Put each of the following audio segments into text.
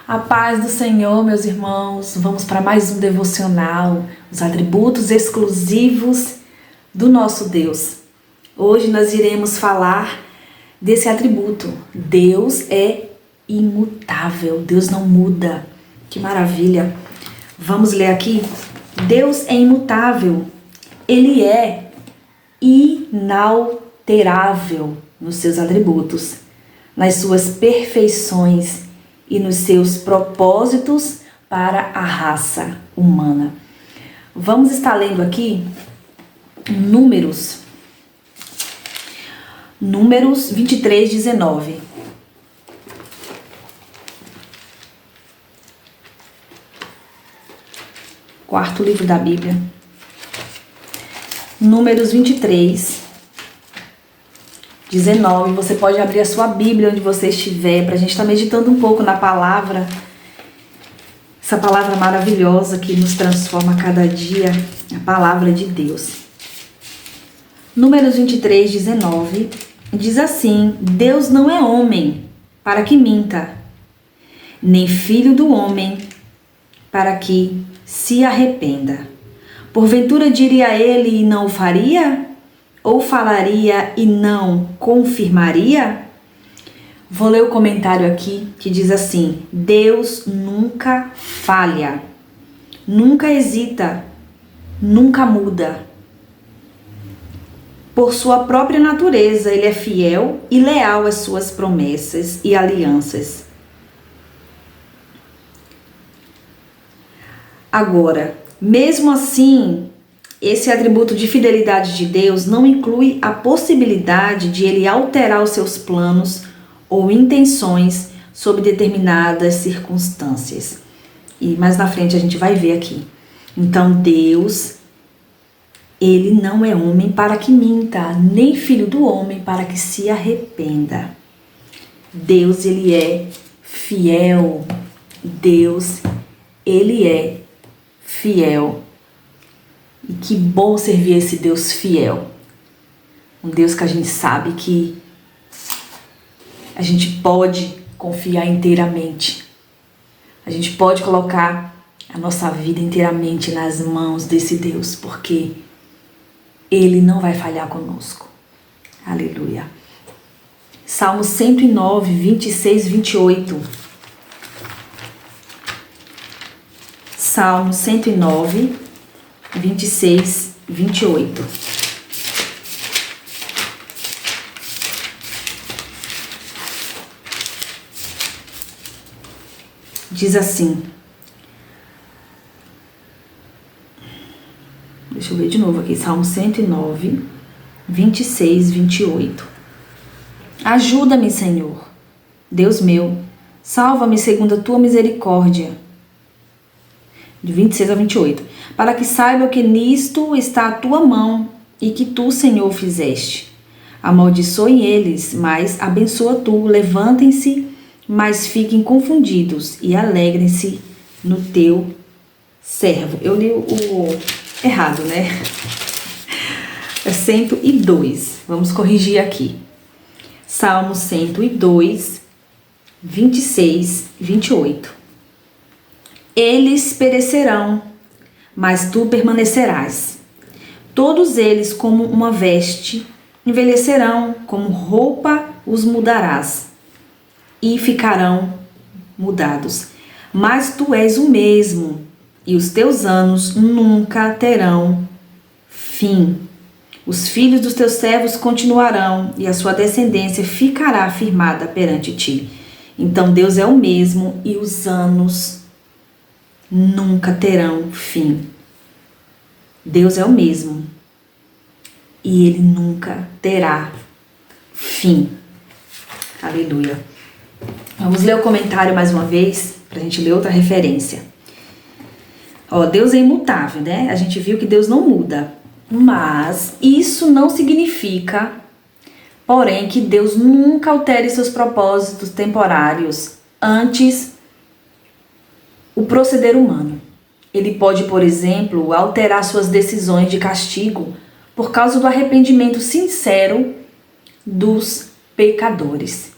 A paz do Senhor, meus irmãos. Vamos para mais um devocional, os atributos exclusivos do nosso Deus. Hoje nós iremos falar desse atributo. Deus é imutável, Deus não muda. Que maravilha! Vamos ler aqui. Deus é imutável, Ele é inalterável nos seus atributos, nas suas perfeições e nos seus propósitos para a raça humana. Vamos estar lendo aqui Números 23, 19. Quarto livro da Bíblia. Números 23, 19. Você pode abrir a sua Bíblia onde você estiver, para a gente estar meditando um pouco na palavra. Essa palavra maravilhosa que nos transforma a cada dia, a palavra de Deus. Números 23, 19. Diz assim: Deus não é homem para que minta, nem filho do homem para que se arrependa. Porventura diria ele e não o faria? Ou falaria e não confirmaria? Vou ler o comentário aqui que diz assim: Deus nunca falha, nunca hesita, nunca muda. Por sua própria natureza, Ele é fiel e leal às suas promessas e alianças. Agora, mesmo assim, esse atributo de fidelidade de Deus não inclui a possibilidade de Ele alterar os seus planos ou intenções sob determinadas circunstâncias. E mais na frente a gente vai ver aqui. Então Deus, Ele não é homem para que minta, nem filho do homem para que se arrependa. Deus, Ele é fiel. Deus, Ele é fiel. E que bom servir esse Deus fiel. Um Deus que a gente sabe que a gente pode confiar inteiramente. A gente pode colocar a nossa vida inteiramente nas mãos desse Deus, porque Ele não vai falhar conosco. Aleluia. Salmo 109, 26, 28. Salmo 109, 26, 28. Diz assim. Deixa eu ver de novo aqui. Salmo 109, 26, 28. Ajuda-me, Senhor, Deus meu. Salva-me segundo a tua misericórdia. De 26 a 28. Para que saiba que nisto está a tua mão e que tu, Senhor, fizeste. Amaldiçoem eles, mas abençoa tu. Levantem-se, mas fiquem confundidos e alegrem-se no teu servo. Eu li o errado, né? É 102. Vamos corrigir aqui. Salmo 102, 26, 28. Eles perecerão, mas tu permanecerás. Todos eles, como uma veste, envelhecerão, como roupa os mudarás, e ficarão mudados. Mas tu és o mesmo, e os teus anos nunca terão fim. Os filhos dos teus servos continuarão, e a sua descendência ficará firmada perante ti. Então Deus é o mesmo, e os anos nunca terão fim. Deus é o mesmo e Ele nunca terá fim. Aleluia. Vamos ler o comentário mais uma vez, para a gente ler outra referência. Deus é imutável, né? A gente viu que Deus não muda, mas isso não significa, porém, que Deus nunca altere seus propósitos temporários antes o proceder humano. Ele pode, por exemplo, alterar suas decisões de castigo por causa do arrependimento sincero dos pecadores.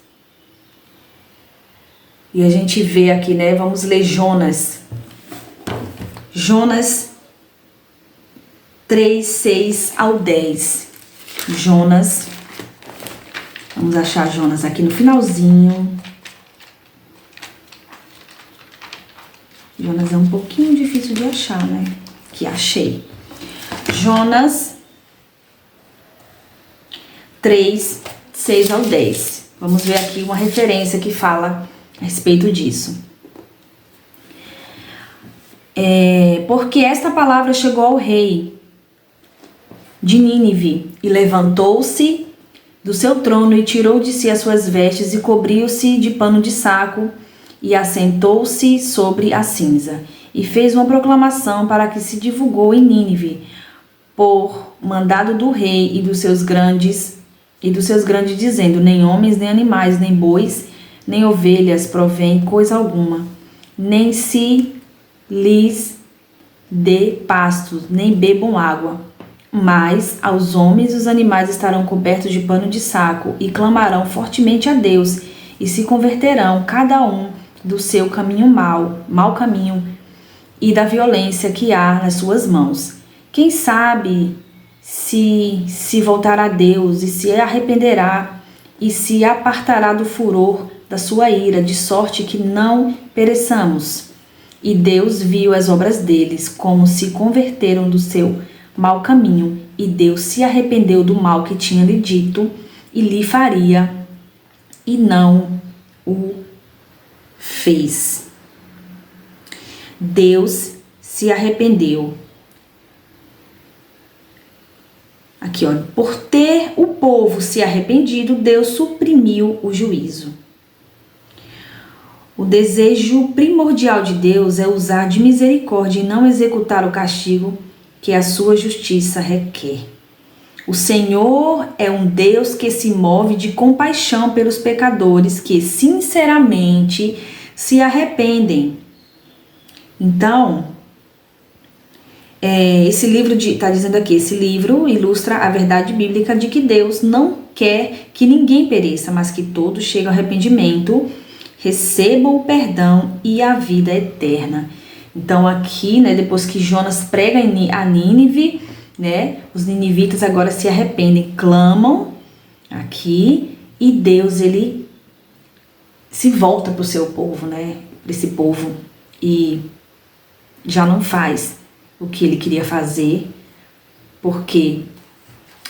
E a gente vê aqui, né? Vamos ler Jonas. Jonas 3, 6 ao 10. Jonas. Vamos achar Jonas aqui no finalzinho. Jonas é um pouquinho difícil de achar, né? Que achei. Jonas 3, 6 ao 10. Vamos ver aqui uma referência que fala a respeito disso. Porque esta palavra chegou ao rei de Nínive e levantou-se do seu trono e tirou de si as suas vestes e cobriu-se de pano de saco e assentou-se sobre a cinza e fez uma proclamação para que se divulgou em Nínive por mandado do rei e dos seus grandes dizendo: nem homens, nem animais, nem bois, nem ovelhas provém coisa alguma, nem se lhes dê pasto, nem bebam água. Mas aos homens os animais estarão cobertos de pano de saco e clamarão fortemente a Deus e se converterão cada um do seu caminho mau caminho e da violência que há nas suas mãos. Quem sabe se voltará a Deus e se arrependerá e se apartará do furor da sua ira, de sorte que não pereçamos. E Deus viu as obras deles, como se converteram do seu mau caminho, e Deus se arrependeu do mal que tinha lhe dito e lhe faria, e não o fez. Deus se arrependeu. Aqui, ó, por ter o povo se arrependido, Deus suprimiu o juízo. O desejo primordial de Deus é usar de misericórdia e não executar o castigo que a sua justiça requer. O Senhor é um Deus que se move de compaixão pelos pecadores que sinceramente se arrependem. Então, esse livro está dizendo aqui, esse livro ilustra a verdade bíblica de que Deus não quer que ninguém pereça, mas que todos cheguem ao arrependimento, recebam o perdão e a vida eterna. Então aqui, né, depois que Jonas prega a Nínive, né, os ninivitas agora se arrependem, clamam aqui, e Deus, ele se volta para o seu povo, né, para esse povo, e já não faz o que ele queria fazer, porque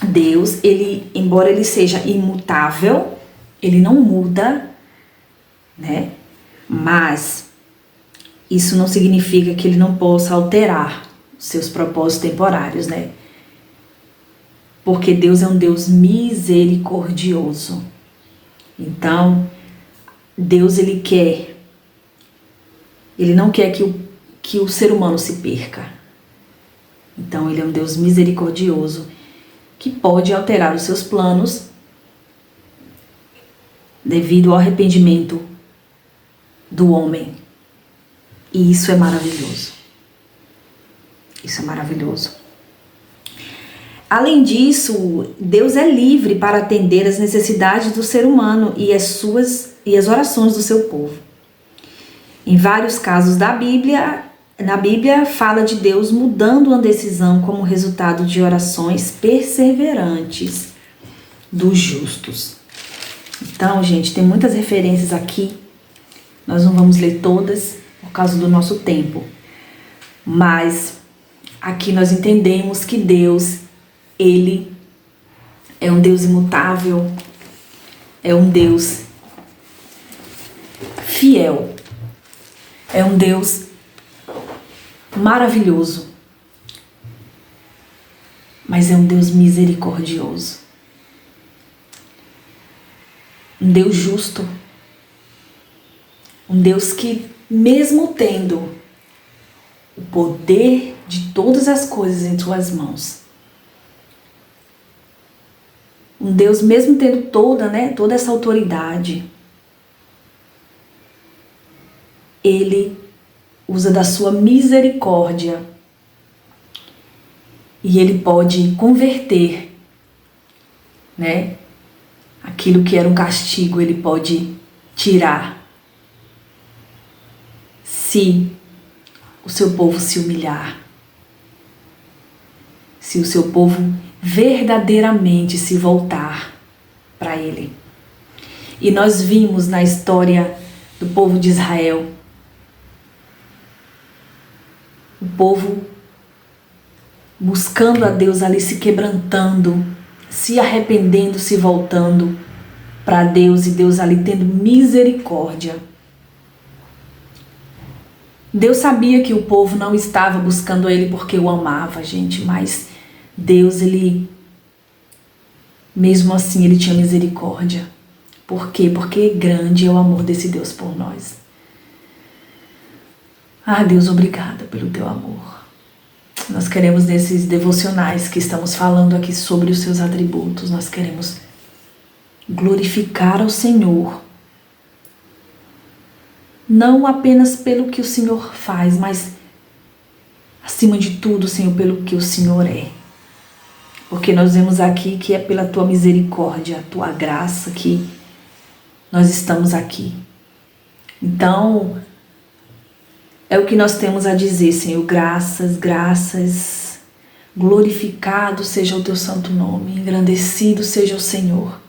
Deus, ele, embora ele seja imutável, ele não muda, né, mas isso não significa que ele não possa alterar seus propósitos temporários, né? Porque Deus é um Deus misericordioso. Então, Deus, ele não quer que o ser humano se perca. Então, ele é um Deus misericordioso que pode alterar os seus planos devido ao arrependimento do homem. E isso é maravilhoso. Isso é maravilhoso. Além disso, Deus é livre para atender às necessidades do ser humano e as orações do seu povo. Em vários casos na Bíblia fala de Deus mudando uma decisão como resultado de orações perseverantes dos justos. Então, gente, tem muitas referências aqui. Nós não vamos ler todas por causa do nosso tempo. Mas aqui nós entendemos que Deus, ele é um Deus imutável, é um Deus fiel, é um Deus maravilhoso, mas é um Deus misericordioso, um Deus justo, um Deus que, mesmo tendo o poder de todas as coisas em suas mãos, um Deus mesmo tendo toda essa autoridade, ele usa da sua misericórdia e ele pode converter, né, aquilo que era um castigo, ele pode tirar se o seu povo se humilhar, se o seu povo verdadeiramente se voltar para Ele. E nós vimos na história do povo de Israel, o povo buscando a Deus ali, se quebrantando, se arrependendo, se voltando para Deus, e Deus ali tendo misericórdia. Deus sabia que o povo não estava buscando Ele porque o amava, gente, mas Deus, Ele, mesmo assim, Ele tinha misericórdia. Por quê? Porque grande é o amor desse Deus por nós. Ah, Deus, obrigada pelo Teu amor. Nós queremos, nesses devocionais que estamos falando aqui sobre os seus atributos, nós queremos glorificar ao Senhor. Não apenas pelo que o Senhor faz, mas acima de tudo, Senhor, pelo que o Senhor é. Porque nós vemos aqui que é pela Tua misericórdia, a Tua graça que nós estamos aqui. Então, é o que nós temos a dizer, Senhor. Graças, graças. Glorificado seja o Teu santo nome. Engrandecido seja o Senhor.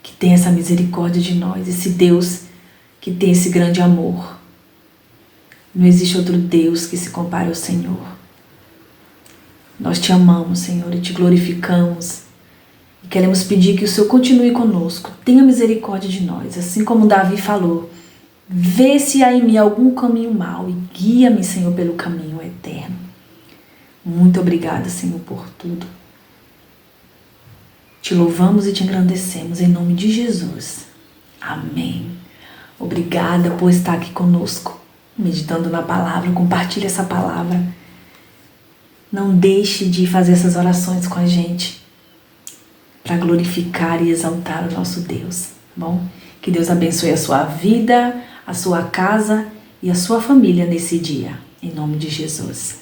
Que tem essa misericórdia de nós. Esse Deus que tem esse grande amor. Não existe outro Deus que se compare ao Senhor. Nós Te amamos, Senhor, e Te glorificamos. E queremos pedir que o Senhor continue conosco. Tenha misericórdia de nós. Assim como Davi falou. Vê se há em mim algum caminho mau e guia-me, Senhor, pelo caminho eterno. Muito obrigada, Senhor, por tudo. Te louvamos e Te engrandecemos em nome de Jesus. Amém. Obrigada por estar aqui conosco, meditando na palavra. Compartilhe essa palavra. Não deixe de fazer essas orações com a gente para glorificar e exaltar o nosso Deus. Tá bom? Que Deus abençoe a sua vida, a sua casa e a sua família nesse dia. Em nome de Jesus.